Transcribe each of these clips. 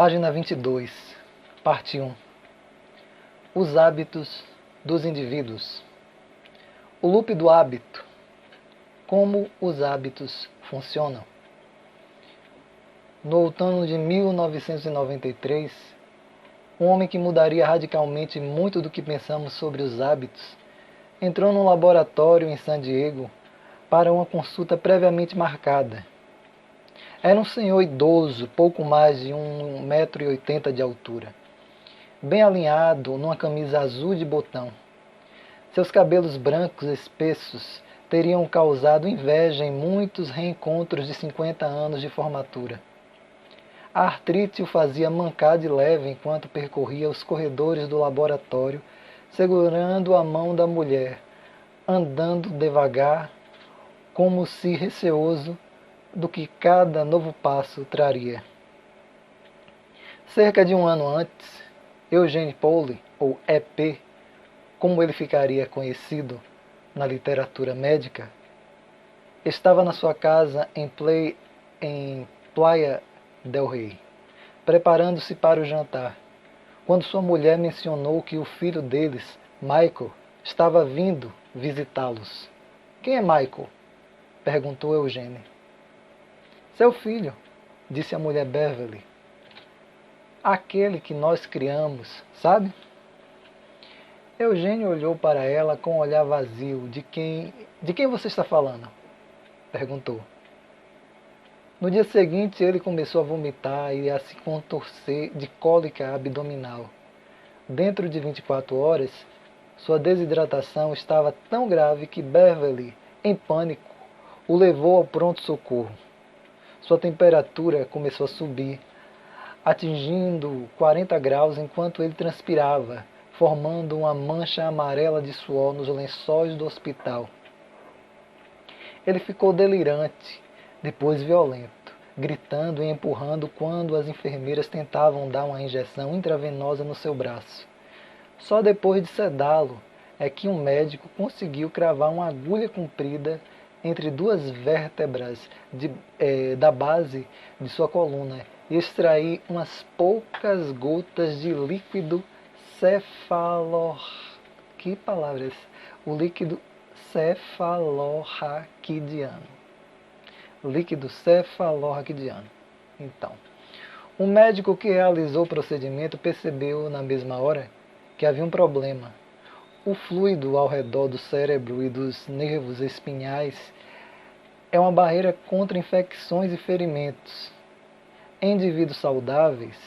Página 22, parte 1. Os hábitos dos indivíduos. O loop do hábito. Como os hábitos funcionam. No outono de 1993, um homem que mudaria radicalmente muito do que pensamos sobre os hábitos, entrou num laboratório em San Diego para uma consulta previamente marcada. Era um senhor idoso, pouco mais de 1,80 m de altura, bem alinhado numa camisa azul de botão. Seus cabelos brancos espessos teriam causado inveja em muitos reencontros de 50 anos de formatura. A artrite o fazia mancar de leve enquanto percorria os corredores do laboratório, segurando a mão da mulher, andando devagar, como se receoso do que cada novo passo traria. Cerca de um ano antes, Eugene Pauly, ou EP, como ele ficaria conhecido na literatura médica, estava na sua casa em Playa del Rey, preparando-se para o jantar, quando sua mulher mencionou que o filho deles, Michael, estava vindo visitá-los. Quem é Michael? Perguntou Eugene. Seu filho, disse a mulher Beverly. Aquele que nós criamos, sabe? Eugênio olhou para ela com um olhar vazio. De quem você está falando? Perguntou. No dia seguinte, ele começou a vomitar e a se contorcer de cólica abdominal. Dentro de 24 horas, sua desidratação estava tão grave que Beverly, em pânico, o levou ao pronto-socorro. Sua temperatura começou a subir, atingindo 40 graus enquanto ele transpirava, formando uma mancha amarela de suor nos lençóis do hospital. Ele ficou delirante, depois violento, gritando e empurrando quando as enfermeiras tentavam dar uma injeção intravenosa no seu braço. Só depois de sedá-lo é que um médico conseguiu cravar uma agulha comprida entre duas vértebras da base de sua coluna e extrair umas poucas gotas de líquido Que palavras? O líquido cefalorraquidiano. Líquido cefalorraquidiano. Então, o médico que realizou o procedimento percebeu na mesma hora que havia um problema. O fluido ao redor do cérebro e dos nervos espinhais é uma barreira contra infecções e ferimentos. Em indivíduos saudáveis,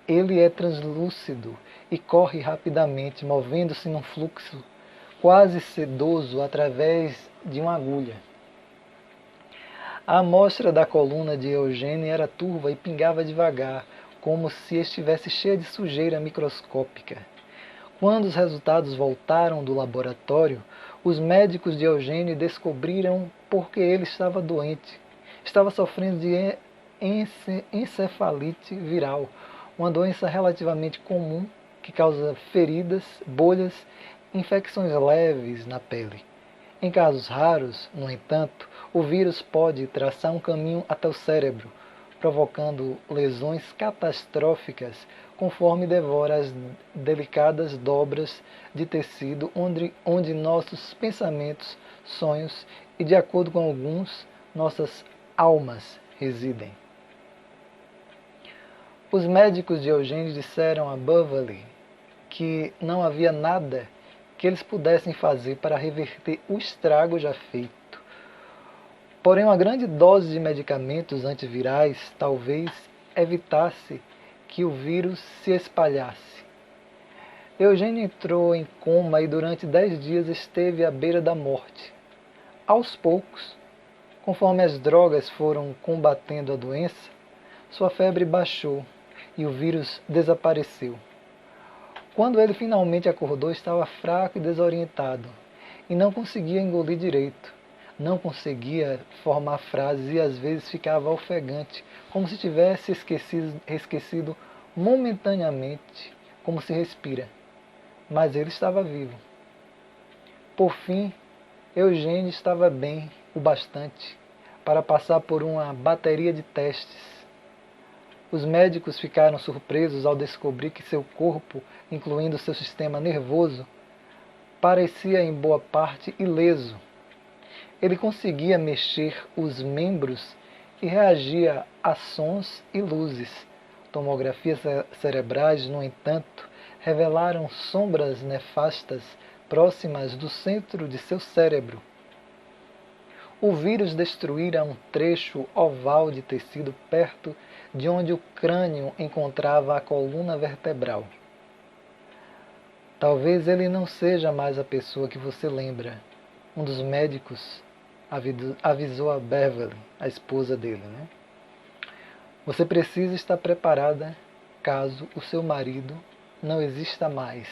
ele é translúcido e corre rapidamente, movendo-se num fluxo quase sedoso através de uma agulha. A amostra da coluna de Eugene era turva e pingava devagar, como se estivesse cheia de sujeira microscópica. Quando os resultados voltaram do laboratório, os médicos de Eugene descobriram por que ele estava doente. Estava sofrendo de encefalite viral, uma doença relativamente comum que causa feridas, bolhas e infecções leves na pele. Em casos raros, no entanto, o vírus pode traçar um caminho até o cérebro, provocando lesões catastróficas conforme devora as delicadas dobras de tecido onde nossos pensamentos, sonhos e, de acordo com alguns, nossas almas residem. Os médicos de Eugene disseram a Beverly que não havia nada que eles pudessem fazer para reverter o estrago já feito. Porém, uma grande dose de medicamentos antivirais talvez evitasse que o vírus se espalhasse. Eugênio entrou em coma e durante 10 dias esteve à beira da morte. Aos poucos, conforme as drogas foram combatendo a doença, sua febre baixou e o vírus desapareceu. Quando ele finalmente acordou, estava fraco e desorientado, e não conseguia engolir direito. Não conseguia formar frases e às vezes ficava ofegante, como se tivesse esquecido momentaneamente como se respira. Mas ele estava vivo. Por fim, Eugênio estava bem o bastante para passar por uma bateria de testes. Os médicos ficaram surpresos ao descobrir que seu corpo, incluindo seu sistema nervoso, parecia em boa parte ileso. Ele conseguia mexer os membros e reagia a sons e luzes. Tomografias cerebrais, no entanto, revelaram sombras nefastas próximas do centro de seu cérebro. O vírus destruíra um trecho oval de tecido perto de onde o crânio encontrava a coluna vertebral. Talvez ele não seja mais a pessoa que você lembra. Um dos médicos avisou a Beverly, a esposa dele, né? Você precisa estar preparada caso o seu marido não exista mais.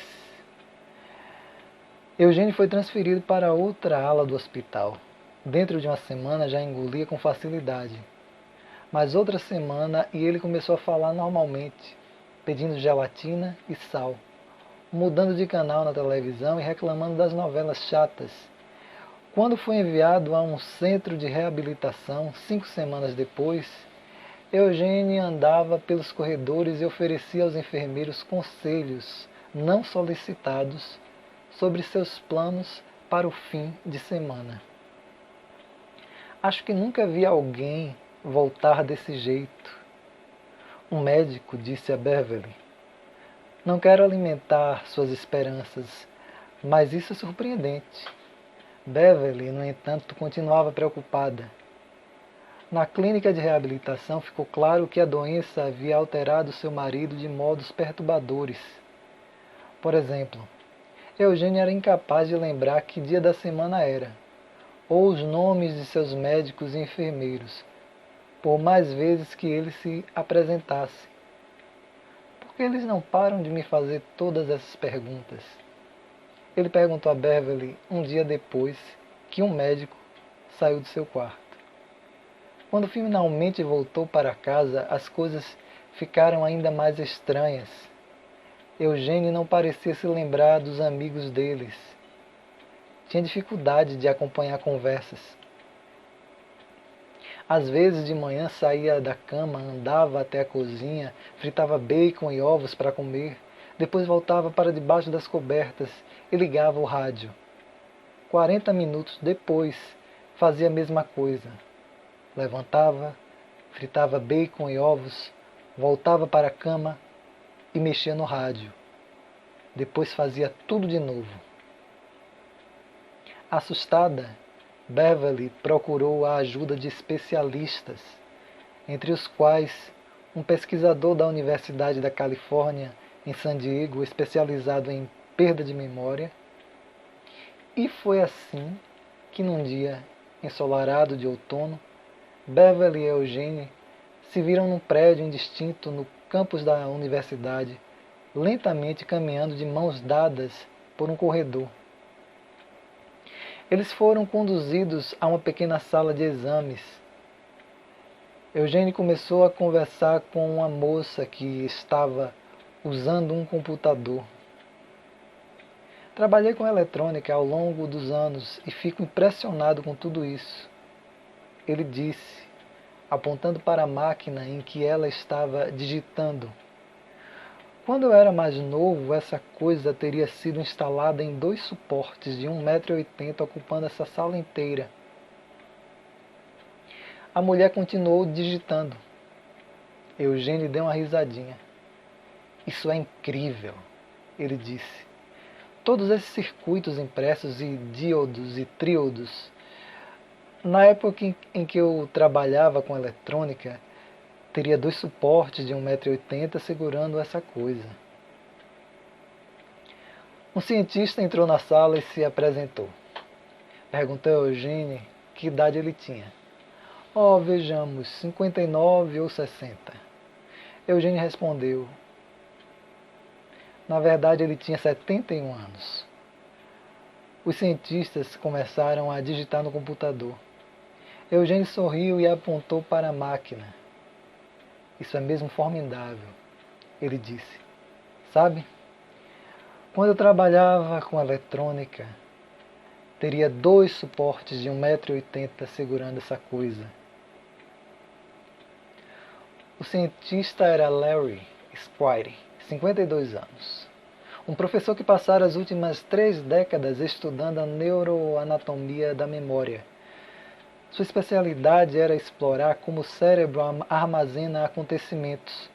Eugênio foi transferido para outra ala do hospital. Dentro de uma semana já engolia com facilidade. Mas outra semana e ele começou a falar normalmente, pedindo gelatina e sal, mudando de canal na televisão e reclamando das novelas chatas. Quando foi enviado a um centro de reabilitação, 5 semanas depois, Eugênio andava pelos corredores e oferecia aos enfermeiros conselhos não solicitados sobre seus planos para o fim de semana. Acho que nunca vi alguém voltar desse jeito. Um médico disse a Beverly: não quero alimentar suas esperanças, mas isso é surpreendente. Beverly, no entanto, continuava preocupada. Na clínica de reabilitação ficou claro que a doença havia alterado seu marido de modos perturbadores. Por exemplo, Eugênio era incapaz de lembrar que dia da semana era, ou os nomes de seus médicos e enfermeiros, por mais vezes que ele se apresentasse. Por que eles não param de me fazer todas essas perguntas? Ele perguntou a Beverly um dia depois que um médico saiu de seu quarto. Quando finalmente voltou para casa, as coisas ficaram ainda mais estranhas. Eugênio não parecia se lembrar dos amigos deles. Tinha dificuldade de acompanhar conversas. Às vezes de manhã saía da cama, andava até a cozinha, fritava bacon e ovos para comer, depois voltava para debaixo das cobertas e ligava o rádio. 40 minutos depois, fazia a mesma coisa. Levantava, fritava bacon e ovos, voltava para a cama e mexia no rádio. Depois fazia tudo de novo. Assustada, Beverly procurou a ajuda de especialistas, entre os quais um pesquisador da Universidade da Califórnia, em San Diego, especializado em perda de memória. E foi assim que num dia ensolarado de outono, Beverly e Eugênio se viram num prédio indistinto no campus da universidade, lentamente caminhando de mãos dadas por um corredor. Eles foram conduzidos a uma pequena sala de exames. Eugênio começou a conversar com uma moça que estava usando um computador. Trabalhei com eletrônica ao longo dos anos e fico impressionado com tudo isso. Ele disse, apontando para a máquina em que ela estava digitando. Quando eu era mais novo, essa coisa teria sido instalada em 2 suportes de 1,80 m ocupando essa sala inteira. A mulher continuou digitando. Eugênio deu uma risadinha. Isso é incrível, ele disse. Todos esses circuitos impressos e díodos e tríodos. Na época em que eu trabalhava com eletrônica, teria 2 suportes de 1,80 m segurando essa coisa. Um cientista entrou na sala e se apresentou. Perguntou a Eugênio que idade ele tinha. Oh, vejamos, 59 ou 60. Eugênio respondeu. Na verdade, ele tinha 71 anos. Os cientistas começaram a digitar no computador. Eugênio sorriu e apontou para a máquina. Isso é mesmo formidável, ele disse. Sabe, quando eu trabalhava com eletrônica, teria 2 suportes de 1,80 m segurando essa coisa. O cientista era Larry Squire, 52 anos. Um professor que passara as últimas 3 décadas estudando a neuroanatomia da memória. Sua especialidade era explorar como o cérebro armazena acontecimentos.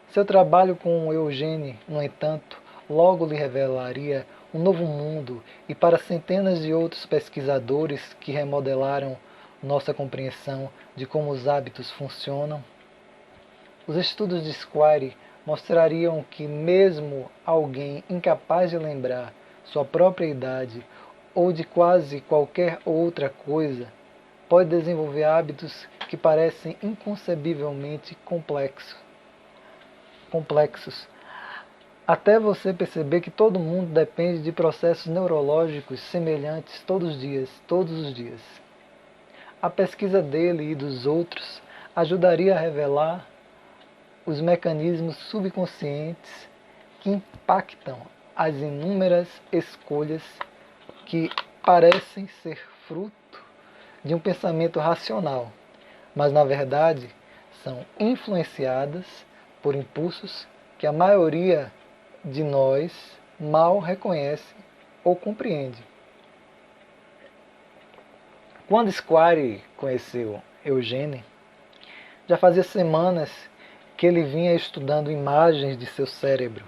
Seu trabalho com Eugene, no entanto, logo lhe revelaria um novo mundo e para centenas de outros pesquisadores que remodelaram nossa compreensão de como os hábitos funcionam, os estudos de Squire mostrariam que mesmo alguém incapaz de lembrar sua própria idade ou de quase qualquer outra coisa pode desenvolver hábitos que parecem inconcebivelmente complexos, até você perceber que todo mundo depende de processos neurológicos semelhantes todos os dias. A pesquisa dele e dos outros ajudaria a revelar os mecanismos subconscientes que impactam as inúmeras escolhas que parecem ser fruto de um pensamento racional, mas na verdade são influenciadas por impulsos que a maioria de nós mal reconhece ou compreende. Quando Squire conheceu Eugene, já fazia semanas que ele vinha estudando imagens de seu cérebro.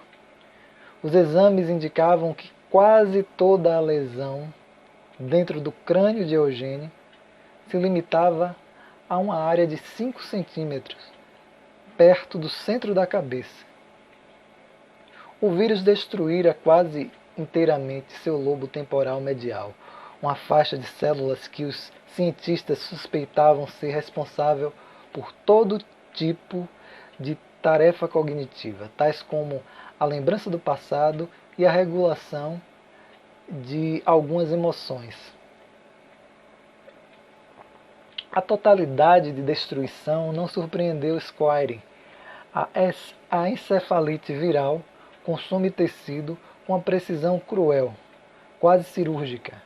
Os exames indicavam que quase toda a lesão dentro do crânio de Eugene se limitava a uma área de 5 centímetros, perto do centro da cabeça. O vírus destruíra quase inteiramente seu lobo temporal medial, uma faixa de células que os cientistas suspeitavam ser responsável por todo tipo de tarefa cognitiva, tais como a lembrança do passado e a regulação de algumas emoções. A totalidade de destruição não surpreendeu Squire. A encefalite viral consome tecido com uma precisão cruel, quase cirúrgica.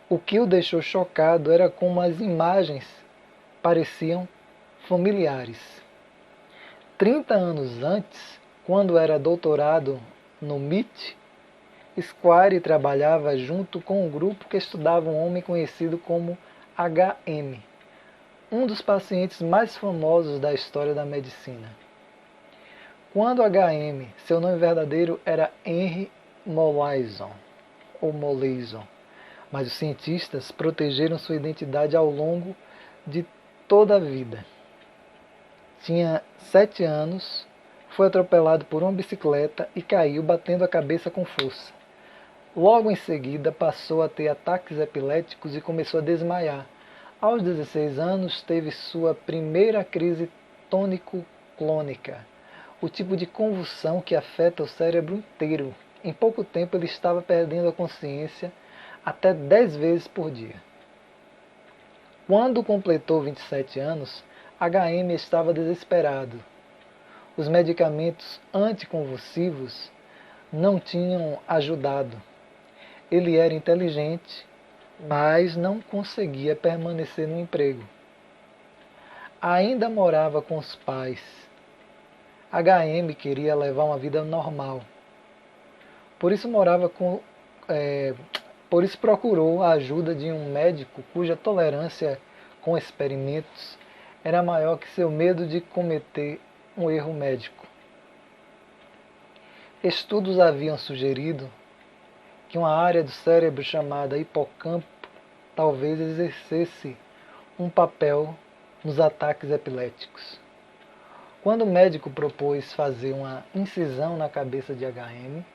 O que o deixou chocado era como as imagens pareciam familiares. 30 anos antes, quando era doutorado no MIT, Squire trabalhava junto com um grupo que estudava um homem conhecido como HM, um dos pacientes mais famosos da história da medicina. Quando HM, seu nome verdadeiro era Henry Molaison, mas os cientistas protegeram sua identidade ao longo de toda a vida. Tinha 7 anos, foi atropelado por uma bicicleta e caiu batendo a cabeça com força. Logo em seguida passou a ter ataques epiléticos e começou a desmaiar. Aos 16 anos teve sua primeira crise tônico-clônica, o tipo de convulsão que afeta o cérebro inteiro. Em pouco tempo ele estava perdendo a consciência até 10 vezes por dia. Quando completou 27 anos, HM estava desesperado. Os medicamentos anticonvulsivos não tinham ajudado. Ele era inteligente, mas não conseguia permanecer no emprego. Ainda morava com os pais. HM queria levar uma vida normal. Por isso procurou a ajuda de um médico cuja tolerância com experimentos era maior que seu medo de cometer um erro médico. Estudos haviam sugerido que uma área do cérebro chamada hipocampo talvez exercesse um papel nos ataques epiléticos. Quando o médico propôs fazer uma incisão na cabeça de HM,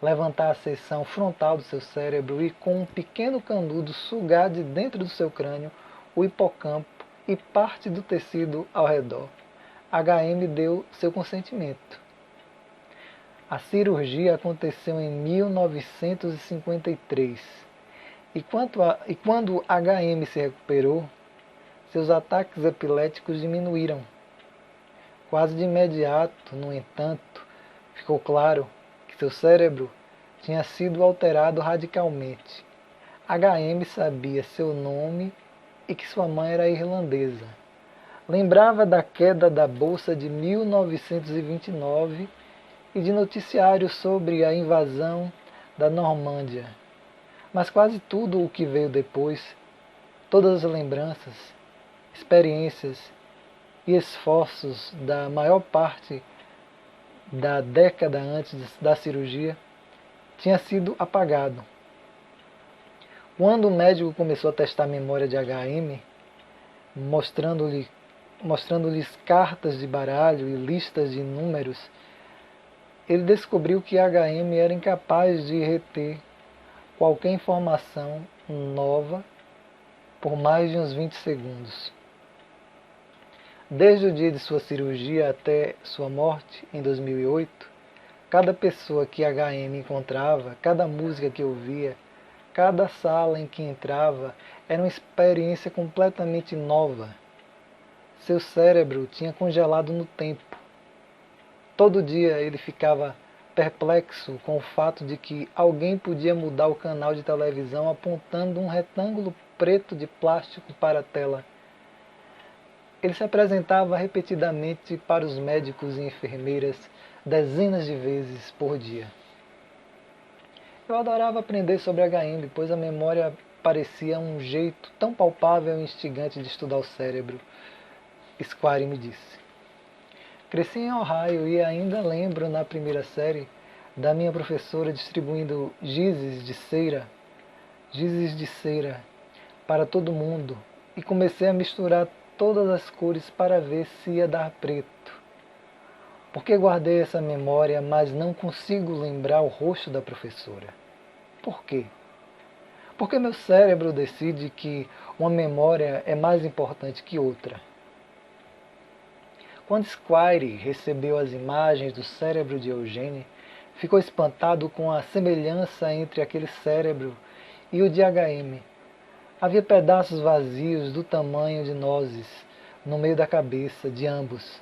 levantar a seção frontal do seu cérebro e com um pequeno canudo sugar de dentro do seu crânio o hipocampo e parte do tecido ao redor, HM deu seu consentimento. A cirurgia aconteceu em 1953 e quando HM se recuperou, seus ataques epiléticos diminuíram. Quase de imediato, no entanto, ficou claro que seu cérebro tinha sido alterado radicalmente. HM sabia seu nome e que sua mãe era irlandesa. Lembrava da queda da Bolsa de 1929 e de noticiários sobre a invasão da Normândia. Mas quase tudo o que veio depois, todas as lembranças, experiências e esforços da maior parte da década antes da cirurgia, tinha sido apagado. Quando o médico começou a testar a memória de HM, mostrando-lhes cartas de baralho e listas de números, ele descobriu que HM era incapaz de reter qualquer informação nova por mais de uns 20 segundos. Desde o dia de sua cirurgia até sua morte, em 2008, cada pessoa que HM encontrava, cada música que ouvia, cada sala em que entrava era uma experiência completamente nova. Seu cérebro tinha congelado no tempo. Todo dia ele ficava perplexo com o fato de que alguém podia mudar o canal de televisão apontando um retângulo preto de plástico para a tela. Ele se apresentava repetidamente para os médicos e enfermeiras dezenas de vezes por dia. Eu adorava aprender sobre HM, pois a memória parecia um jeito tão palpável e instigante de estudar o cérebro, Squire me disse. Cresci em Ohio e ainda lembro na primeira série da minha professora distribuindo gizes de cera para todo mundo e comecei a misturar todas as cores para ver se ia dar preto. Porque guardei essa memória, mas não consigo lembrar o rosto da professora. Por quê? Porque meu cérebro decide que uma memória é mais importante que outra. Quando Squire recebeu as imagens do cérebro de Eugene, ficou espantado com a semelhança entre aquele cérebro e o de HM. Havia pedaços vazios do tamanho de nozes no meio da cabeça de ambos.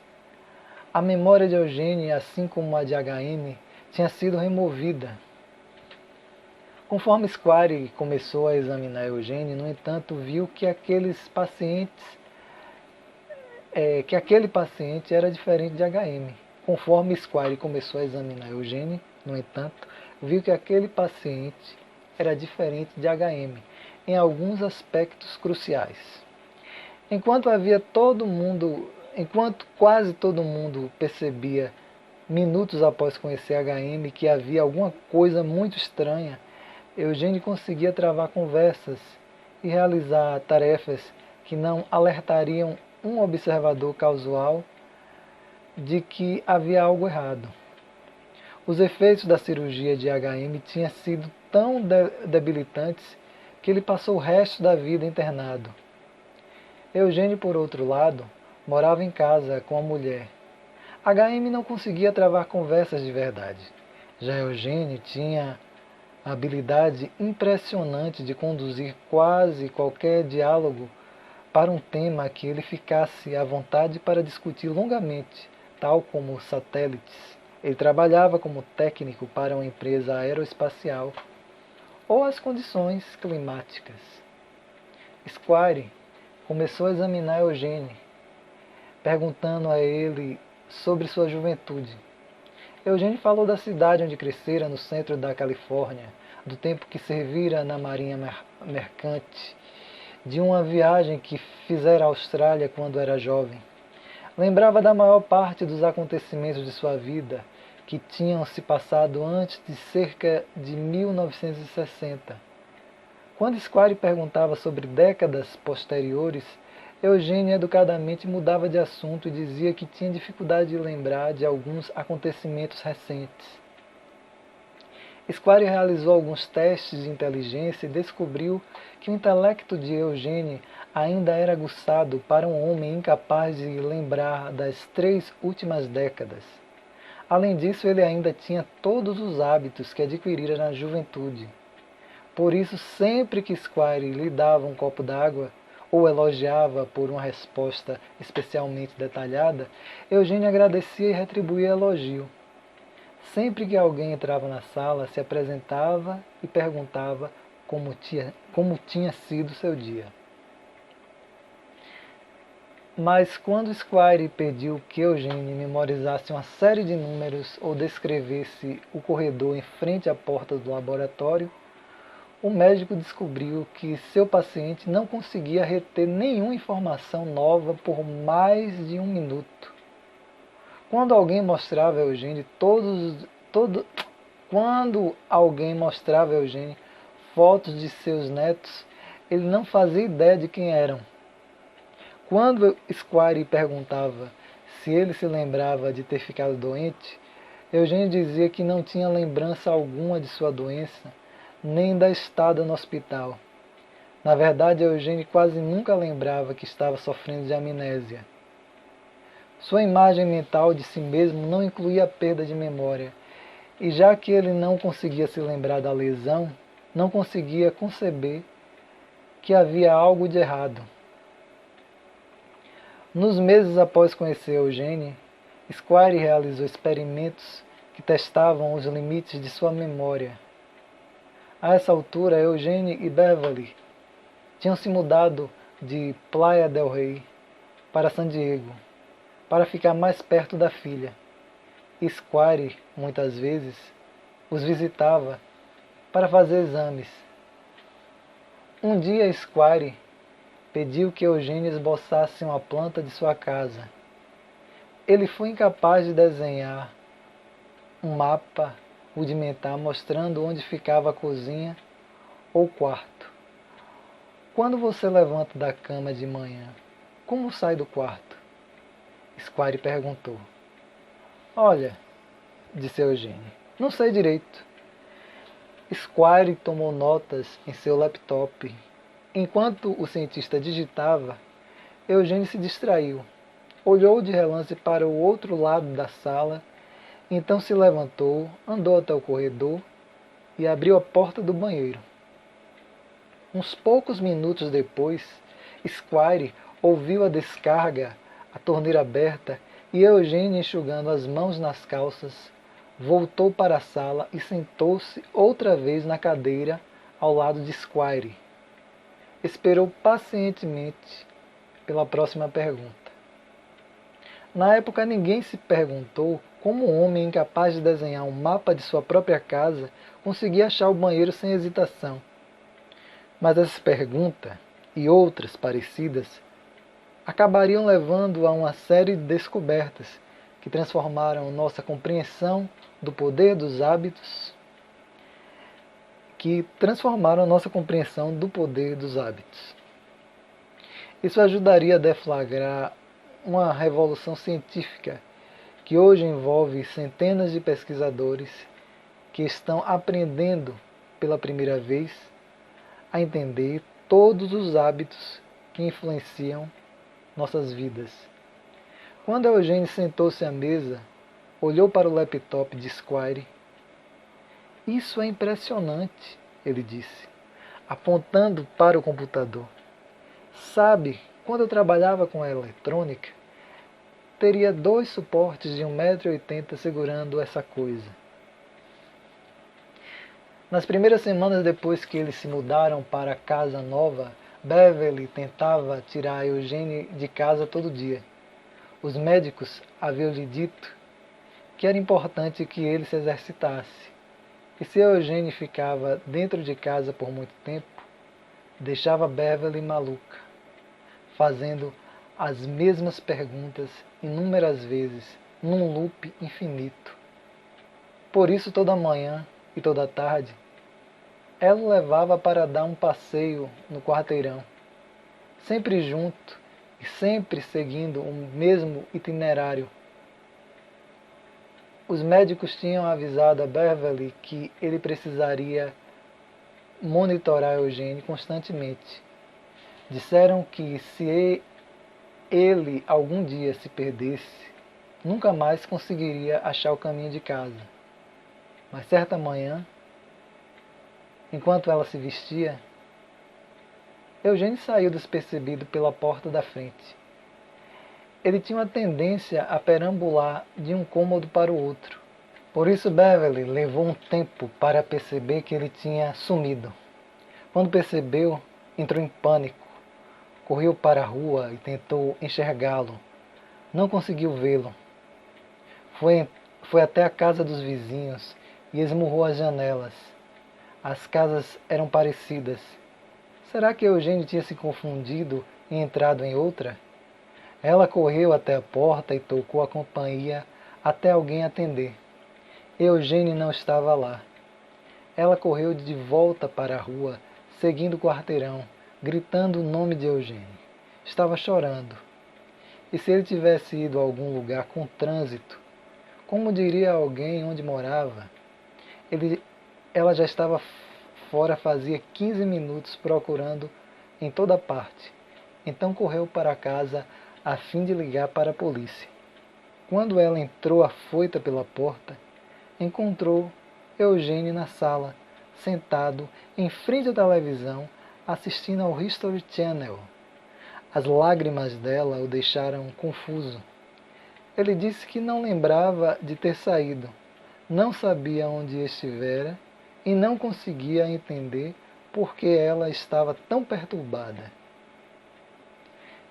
A memória de Eugene, assim como a de HM, tinha sido removida. Conforme Squire começou a examinar Eugene, no entanto, viu que aquele paciente era diferente de HM. Conforme Squire começou a examinar Eugene, no entanto, viu que aquele paciente era diferente de HM em alguns aspectos cruciais. Enquanto quase todo mundo percebia, minutos após conhecer HM, que havia alguma coisa muito estranha, Eugene conseguia travar conversas e realizar tarefas que não alertariam um observador casual de que havia algo errado. Os efeitos da cirurgia de HM tinham sido tão debilitantes que ele passou o resto da vida internado. Eugênio, por outro lado, morava em casa com a mulher. HM não conseguia travar conversas de verdade. Já Eugênio tinha a habilidade impressionante de conduzir quase qualquer diálogo para um tema que ele ficasse à vontade para discutir longamente, tal como satélites. Ele trabalhava como técnico para uma empresa aeroespacial ou as condições climáticas. Squire começou a examinar Eugene, perguntando a ele sobre sua juventude. Eugene falou da cidade onde crescera, no centro da Califórnia, do tempo que servira na marinha mercante, de uma viagem que fizera à Austrália quando era jovem. Lembrava da maior parte dos acontecimentos de sua vida, que tinham se passado antes de cerca de 1960. Quando Squire perguntava sobre décadas posteriores, Eugênio educadamente mudava de assunto e dizia que tinha dificuldade de lembrar de alguns acontecimentos recentes. Squire realizou alguns testes de inteligência e descobriu que o intelecto de Eugênio ainda era aguçado para um homem incapaz de lembrar das 3 últimas décadas. Além disso, ele ainda tinha todos os hábitos que adquirira na juventude. Por isso, sempre que Squire lhe dava um copo d'água, ou elogiava por uma resposta especialmente detalhada, Eugênio agradecia e retribuía elogio. Sempre que alguém entrava na sala, se apresentava e perguntava como tinha sido seu dia. Mas quando Squire pediu que Eugênio memorizasse uma série de números ou descrevesse o corredor em frente à porta do laboratório, o médico descobriu que seu paciente não conseguia reter nenhuma informação nova por mais de um minuto. Quando alguém mostrava a Eugênio quando alguém mostrava a Eugênio fotos de seus netos, ele não fazia ideia de quem eram. Quando Squire perguntava se ele se lembrava de ter ficado doente, Eugênio dizia que não tinha lembrança alguma de sua doença, nem da estada no hospital. Na verdade, Eugênio quase nunca lembrava que estava sofrendo de amnésia. Sua imagem mental de si mesmo não incluía a perda de memória, e já que ele não conseguia se lembrar da lesão, não conseguia conceber que havia algo de errado. Nos meses após conhecer Eugênio, Squire realizou experimentos que testavam os limites de sua memória. A essa altura, Eugênio e Beverly tinham se mudado de Playa del Rey para San Diego, para ficar mais perto da filha. Squire, muitas vezes, os visitava para fazer exames. Um dia, Squire pediu que Eugênio esboçasse uma planta de sua casa. Ele foi incapaz de desenhar um mapa rudimentar mostrando onde ficava a cozinha ou quarto. Quando você levanta da cama de manhã, como sai do quarto? Squire perguntou. Olha, disse Eugênio, não sei direito. Squire tomou notas em seu laptop. Enquanto o cientista digitava, Eugênio se distraiu. Olhou de relance para o outro lado da sala, então se levantou, andou até o corredor e abriu a porta do banheiro. Uns poucos minutos depois, Squire ouviu a descarga, a torneira aberta e Eugênio enxugando as mãos nas calças, voltou para a sala e sentou-se outra vez na cadeira ao lado de Squire. Esperou pacientemente pela próxima pergunta. Na época, ninguém se perguntou como um homem incapaz de desenhar um mapa de sua própria casa conseguia achar o banheiro sem hesitação. Mas essa pergunta, e outras parecidas, acabariam levando a uma série de descobertas que transformaram nossa compreensão do poder dos hábitos, Isso ajudaria a deflagrar uma revolução científica que hoje envolve centenas de pesquisadores que estão aprendendo pela primeira vez a entender todos os hábitos que influenciam nossas vidas. Quando Eugênio sentou-se à mesa, olhou para o laptop de Squire. Isso é impressionante, ele disse, apontando para o computador. Sabe, quando eu trabalhava com a eletrônica, teria 2 suportes de 1,80 m segurando essa coisa. Nas primeiras semanas depois que eles se mudaram para a casa nova, Beverly tentava tirar Eugênio de casa todo dia. Os médicos haviam lhe dito que era importante que ele se exercitasse, e se Eugênio ficava dentro de casa por muito tempo, deixava Beverly maluca, fazendo as mesmas perguntas inúmeras vezes, num loop infinito. Por isso, toda manhã e toda tarde, ela o levava para dar um passeio no quarteirão, sempre junto e sempre seguindo o mesmo itinerário. Os médicos tinham avisado a Beverly que ele precisaria monitorar Eugênio constantemente. Disseram que se ele algum dia se perdesse, nunca mais conseguiria achar o caminho de casa. Mas certa manhã, enquanto ela se vestia, Eugênio saiu despercebido pela porta da frente. Ele tinha uma tendência a perambular de um cômodo para o outro. Por isso Beverly levou um tempo para perceber que ele tinha sumido. Quando percebeu, entrou em pânico, Correu para a rua e tentou enxergá-lo. Não conseguiu vê-lo. Foi até a casa dos vizinhos e esmurrou as janelas. As casas eram parecidas. Será que Eugênio tinha se confundido e entrado em outra? Ela correu até a porta e tocou a campainha até alguém atender. Eugênio não estava lá. Ela correu de volta para a rua, seguindo o quarteirão, gritando o nome de Eugênio. Estava chorando. E se ele tivesse ido a algum lugar com trânsito, como diria alguém onde morava? Ela já estava fora fazia 15 minutos procurando em toda parte. Então correu para casa a fim de ligar para a polícia. Quando ela entrou afoita pela porta, encontrou Eugênio na sala, sentado em frente à televisão, assistindo ao History Channel. As lágrimas dela o deixaram confuso. Ele disse que não lembrava de ter saído, não sabia onde estivera e não conseguia entender por que ela estava tão perturbada.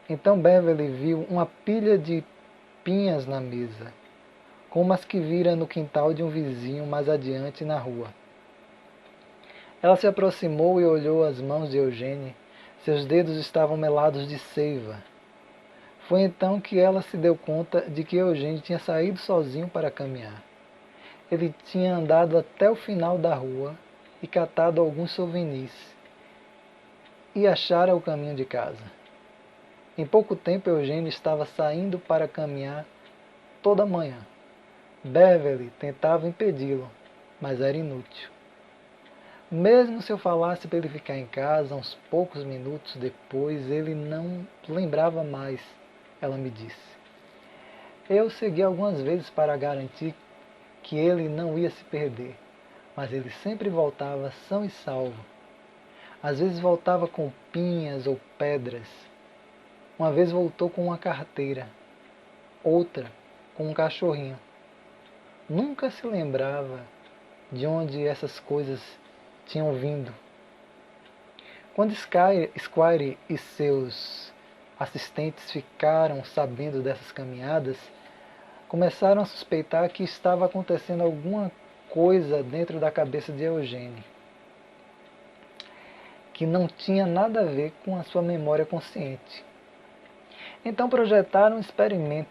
Então Beverly viu uma pilha de pinhas na mesa, como as que vira no quintal de um vizinho mais adiante na rua. Ela se aproximou e olhou as mãos de Eugênio. Seus dedos estavam melados de seiva. Foi então que ela se deu conta de que Eugênio tinha saído sozinho para caminhar. Ele tinha andado até o final da rua e catado alguns souvenirs, e achara o caminho de casa. Em pouco tempo Eugênio estava saindo para caminhar toda manhã. Beverly tentava impedi-lo, mas era inútil. Mesmo se eu falasse para ele ficar em casa, uns poucos minutos depois, ele não lembrava mais, ela me disse. Eu segui algumas vezes para garantir que ele não ia se perder, mas ele sempre voltava são e salvo. Às vezes voltava com pinhas ou pedras. Uma vez voltou com uma carteira, outra com um cachorrinho. Nunca se lembrava de onde essas coisas tinham vindo. Quando Squire e seus assistentes ficaram sabendo dessas caminhadas, começaram a suspeitar que estava acontecendo alguma coisa dentro da cabeça de Eugênio, que não tinha nada a ver com a sua memória consciente. Então projetaram um experimento.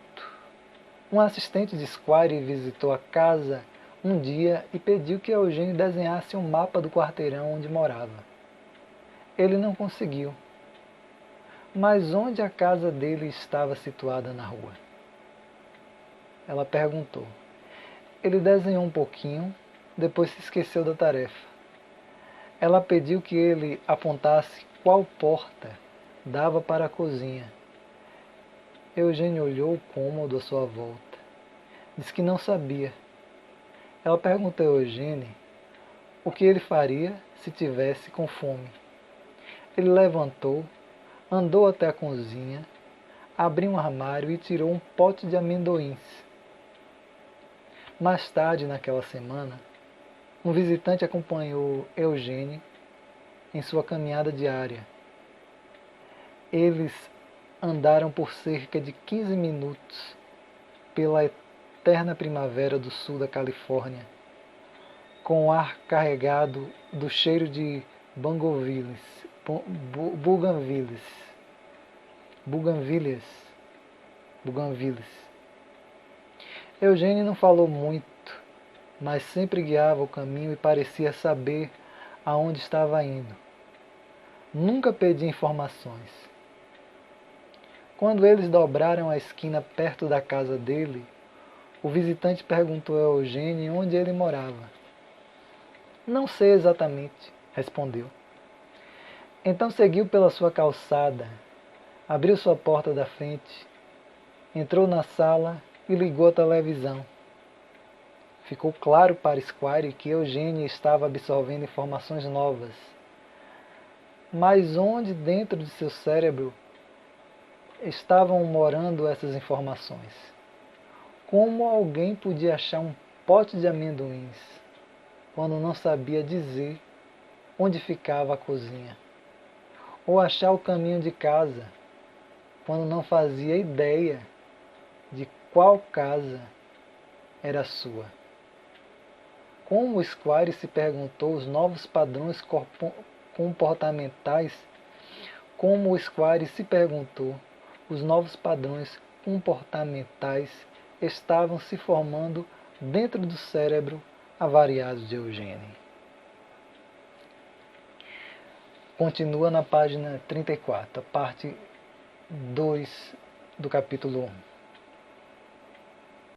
Um assistente de Squire visitou a casa um dia e pediu que Eugênio desenhasse um mapa do quarteirão onde morava. Ele não conseguiu. Mas onde a casa dele estava situada na rua? Ela perguntou. Ele desenhou um pouquinho, depois se esqueceu da tarefa. Ela pediu que ele apontasse qual porta dava para a cozinha. Eugênio olhou o cômodo à sua volta. Disse que não sabia. Ela perguntou a Eugênio o que ele faria se tivesse com fome. Ele levantou, andou até a cozinha, abriu um armário e tirou um pote de amendoins. Mais tarde naquela semana, um visitante acompanhou Eugênio em sua caminhada diária. Eles andaram por cerca de 15 minutos pela eterna primavera do sul da Califórnia, com o ar carregado do cheiro de buganvílias. Eugênio não falou muito, mas sempre guiava o caminho e parecia saber aonde estava indo. Nunca pedia informações. Quando eles dobraram a esquina perto da casa dele, o visitante perguntou a Eugênio onde ele morava. Não sei exatamente, respondeu. Então seguiu pela sua calçada, abriu sua porta da frente, entrou na sala e ligou a televisão. Ficou claro para Squire que Eugênio estava absorvendo informações novas. Mas onde dentro de seu cérebro estavam morando essas informações? Como alguém podia achar um pote de amendoins quando não sabia dizer onde ficava a cozinha? Ou achar o caminho de casa quando não fazia ideia de qual casa era sua. Como Squire se perguntou os novos padrões comportamentais, como Squire se perguntou, os novos padrões comportamentais estavam se formando dentro do cérebro avariado de Eugênie. Continua na página 34, a parte 2 do capítulo 1.